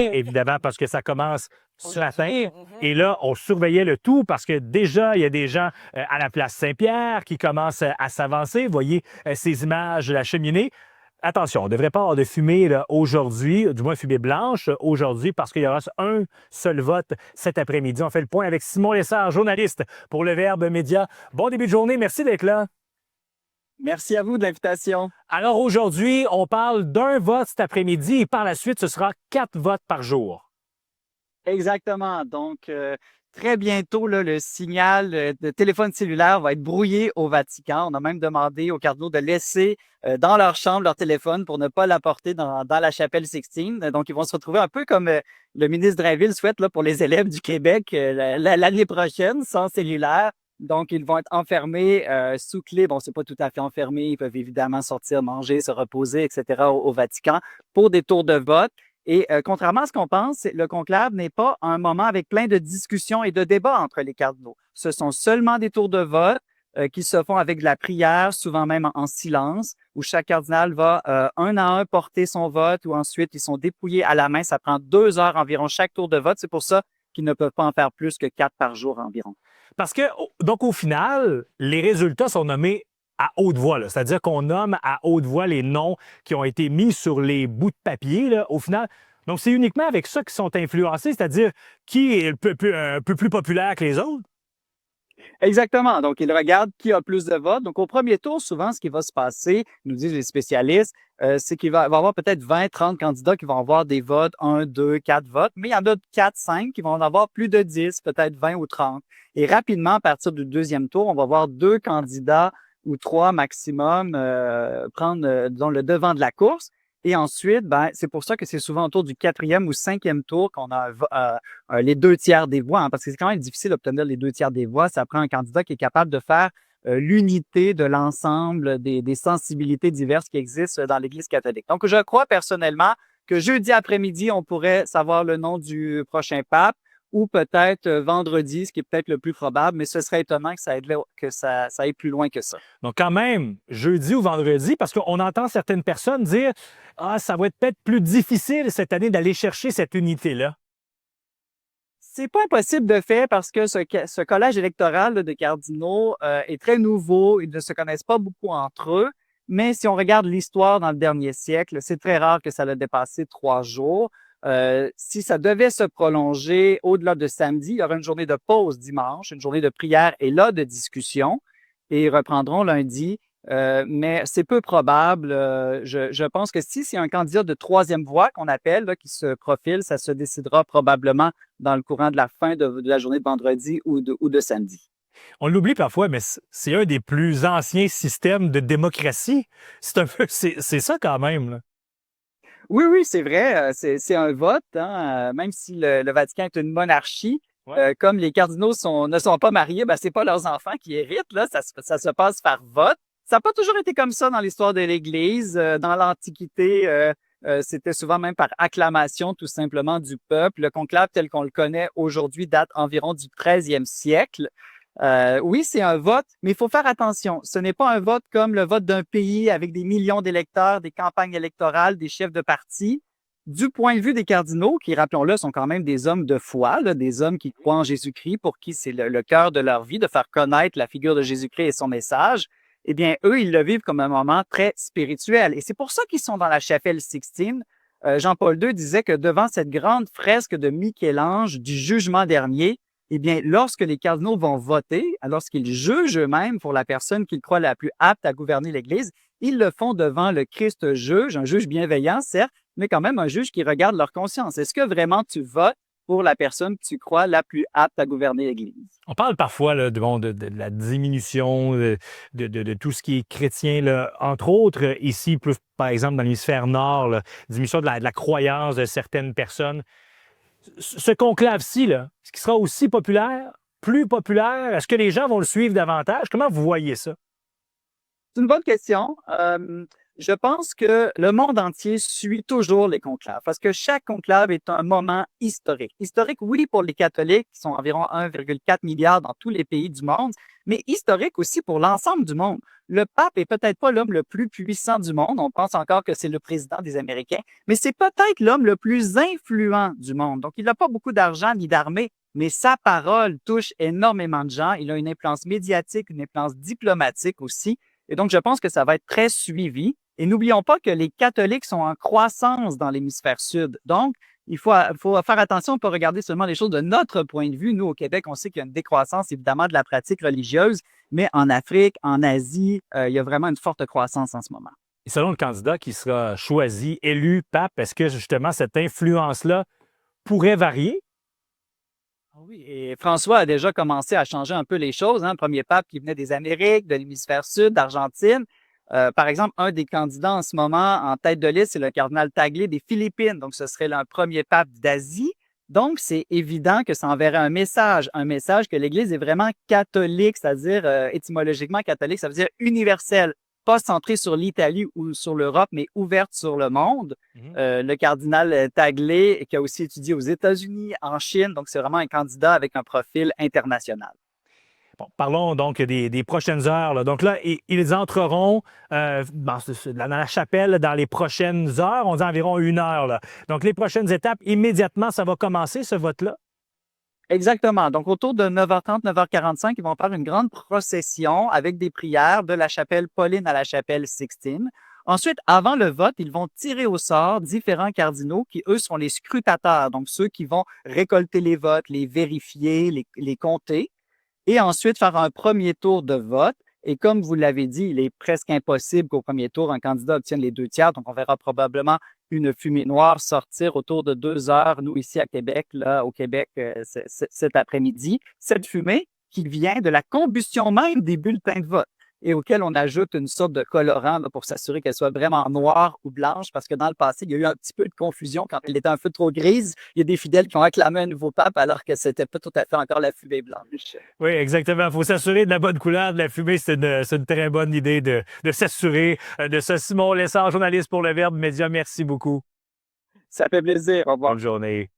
évidemment, parce que ça commence ce matin. Et là, on surveillait le tout parce que déjà, il y a des gens à la place Saint-Pierre qui commencent à s'avancer. Vous voyez ces images de la cheminée. Attention, on ne devrait pas avoir de fumée là, aujourd'hui, du moins fumée blanche aujourd'hui, parce qu'il y aura un seul vote cet après-midi. On fait le point avec Simon Lessard, journaliste pour le Verbe Média. Bon début de journée, merci d'être là. Merci à vous de l'invitation. Alors aujourd'hui, on parle d'un vote cet après-midi et par la suite, ce sera 4 votes par jour. Exactement. Donc, très bientôt, là, le signal de téléphone cellulaire va être brouillé au Vatican. On a même demandé aux cardinaux de laisser dans leur chambre leur téléphone pour ne pas l'apporter dans la chapelle Sixtine. Donc, ils vont se retrouver un peu comme le ministre Drainville souhaite là, pour les élèves du Québec l'année prochaine, sans cellulaire. Donc, ils vont être enfermés sous clé. Bon, c'est pas tout à fait enfermé. Ils peuvent évidemment sortir, manger, se reposer, etc. au Vatican pour des tours de vote. Et contrairement à ce qu'on pense, le conclave n'est pas un moment avec plein de discussions et de débats entre les cardinaux. Ce sont seulement des tours de vote qui se font avec de la prière, souvent même en silence, où chaque cardinal va un à un porter son vote, ou ensuite ils sont dépouillés à la main. Ça prend 2 heures environ chaque tour de vote. C'est pour ça qu'ils ne peuvent pas en faire plus que 4 par jour environ. Parce que, donc au final, les résultats sont nommés à haute voix, c'est-à-dire qu'on nomme à haute voix les noms qui ont été mis sur les bouts de papier, là, au final. Donc, c'est uniquement avec ça qu'ils sont influencés, c'est-à-dire qui est un peu plus populaire que les autres? Exactement. Donc, ils regardent qui a plus de votes. Donc, au premier tour, souvent, ce qui va se passer, nous disent les spécialistes, c'est qu'il va y avoir peut-être 20, 30 candidats qui vont avoir des votes, 1, 2, 4 votes, mais il y en a 4, 5 qui vont en avoir plus de 10, peut-être 20 ou 30. Et rapidement, à partir du deuxième tour, on va voir 2 candidats ou 3 maximum prendre disons, le devant de la course. Et ensuite, ben, c'est pour ça que c'est souvent autour du 4e ou 5e tour qu'on a les 2 tiers des voix, hein, parce que c'est quand même difficile d'obtenir les 2 tiers des voix. Ça prend un candidat qui est capable de faire l'unité de l'ensemble des sensibilités diverses qui existent dans l'Église catholique. Donc, je crois personnellement que jeudi après-midi, on pourrait savoir le nom du prochain pape, ou peut-être vendredi, ce qui est peut-être le plus probable, mais ce serait étonnant que ça aille plus loin que ça. Donc, quand même, jeudi ou vendredi, parce qu'on entend certaines personnes dire « Ah, ça va être peut-être plus difficile cette année d'aller chercher cette unité-là. » C'est pas impossible de faire parce que ce collège électoral là, de cardinaux est très nouveau. Ils ne se connaissent pas beaucoup entre eux. Mais si on regarde l'histoire dans le dernier siècle, c'est très rare que ça ait dépassé 3 jours. Si ça devait se prolonger au-delà de samedi, il y aura une journée de pause dimanche, une journée de prière et là de discussion. Et ils reprendront lundi. Mais c'est peu probable. Je pense que si c'est un candidat de troisième voie qu'on appelle, là, qui se profile, ça se décidera probablement dans le courant de la fin de la journée de vendredi ou de samedi. On l'oublie parfois, mais c'est un des plus anciens systèmes de démocratie. C'est ça quand même, là. Oui, oui, c'est vrai. C'est un vote, hein, même si le Vatican est une monarchie. Ouais. Comme les cardinaux ne sont pas mariés, ben, c'est pas leurs enfants qui héritent, là. Ça se passe par vote. Ça n'a pas toujours été comme ça dans l'histoire de l'Église. Dans l'Antiquité, c'était souvent même par acclamation, tout simplement, du peuple. Le conclave tel qu'on le connaît aujourd'hui date environ du 13e siècle. Oui, c'est un vote, mais il faut faire attention. Ce n'est pas un vote comme le vote d'un pays avec des millions d'électeurs, des campagnes électorales, des chefs de parti. Du point de vue des cardinaux, qui, rappelons-le, sont quand même des hommes de foi, là, des hommes qui croient en Jésus-Christ, pour qui c'est le cœur de leur vie de faire connaître la figure de Jésus-Christ et son message, eh bien, eux, ils le vivent comme un moment très spirituel. Et c'est pour ça qu'ils sont dans la chapelle Sixtine. Jean-Paul II disait que devant cette grande fresque de Michel-Ange du jugement dernier, eh bien, lorsque les cardinaux vont voter, lorsqu'ils jugent eux-mêmes pour la personne qu'ils croient la plus apte à gouverner l'Église, ils le font devant le Christ juge, un juge bienveillant, certes, mais quand même un juge qui regarde leur conscience. Est-ce que vraiment tu votes pour la personne que tu crois la plus apte à gouverner l'Église? On parle parfois là, de la diminution de tout ce qui est chrétien, là. Entre autres, ici, plus par exemple dans l'hémisphère nord, là, diminution de la croyance de certaines personnes. Ce conclave-ci, là, est-ce qu'il sera aussi populaire, plus populaire? Est-ce que les gens vont le suivre davantage? Comment vous voyez ça? C'est une bonne question. Je pense que le monde entier suit toujours les conclaves parce que chaque conclave est un moment historique. Historique, oui, pour les catholiques, qui sont environ 1,4 milliard dans tous les pays du monde, mais historique aussi pour l'ensemble du monde. Le pape est peut-être pas l'homme le plus puissant du monde. On pense encore que c'est le président des Américains, mais c'est peut-être l'homme le plus influent du monde. Donc, il n'a pas beaucoup d'argent ni d'armée, mais sa parole touche énormément de gens. Il a une influence médiatique, une influence diplomatique aussi. Et donc, je pense que ça va être très suivi. Et n'oublions pas que les catholiques sont en croissance dans l'hémisphère sud. Donc, il faut faire attention, on peut regarder seulement les choses de notre point de vue. Nous, au Québec, on sait qu'il y a une décroissance, évidemment, de la pratique religieuse, mais en Afrique, en Asie, il y a vraiment une forte croissance en ce moment. Et selon le candidat qui sera choisi, élu pape, est-ce que justement cette influence-là pourrait varier? Ah oui, et François a déjà commencé à changer un peu les choses. Hein. Le premier pape qui venait des Amériques, de l'hémisphère sud, d'Argentine. Par exemple, un des candidats en ce moment en tête de liste, c'est le cardinal Tagle des Philippines. Donc, ce serait le premier pape d'Asie. Donc, c'est évident que ça enverrait un message que l'Église est vraiment catholique, c'est-à-dire étymologiquement catholique, ça veut dire universel, pas centré sur l'Italie ou sur l'Europe, mais ouverte sur le monde. Le cardinal Tagle, qui a aussi étudié aux États-Unis, en Chine, donc c'est vraiment un candidat avec un profil international. Bon, parlons donc des prochaines heures, là. Donc là, ils entreront dans la chapelle dans les prochaines heures. On dit environ 1 heure, là. Donc, les prochaines étapes, immédiatement, ça va commencer, ce vote-là? Exactement. Donc, autour de 9h30, 9h45, ils vont faire une grande procession avec des prières de la chapelle Pauline à la chapelle Sixtine. Ensuite, avant le vote, ils vont tirer au sort différents cardinaux qui, eux, sont les scrutateurs, donc ceux qui vont récolter les votes, les vérifier, les compter, et ensuite faire un premier tour de vote. Et comme vous l'avez dit, il est presque impossible qu'au premier tour, un candidat obtienne les 2 tiers. Donc, on verra probablement une fumée noire sortir autour de 2 heures, nous, ici à Québec, là, au Québec, cet après-midi. Cette fumée qui vient de la combustion même des bulletins de vote et auquel on ajoute une sorte de colorant là, pour s'assurer qu'elle soit vraiment noire ou blanche, parce que dans le passé, il y a eu un petit peu de confusion quand elle était un peu trop grise. Il y a des fidèles qui ont acclamé un nouveau pape alors que c'était pas tout à fait encore la fumée blanche. Oui, exactement. Il faut s'assurer de la bonne couleur de la fumée. C'est une très bonne idée de s'assurer de ça. Simon Lessard, journaliste pour Le Verbe Média, merci beaucoup. Ça fait plaisir. Au revoir. Bonne journée.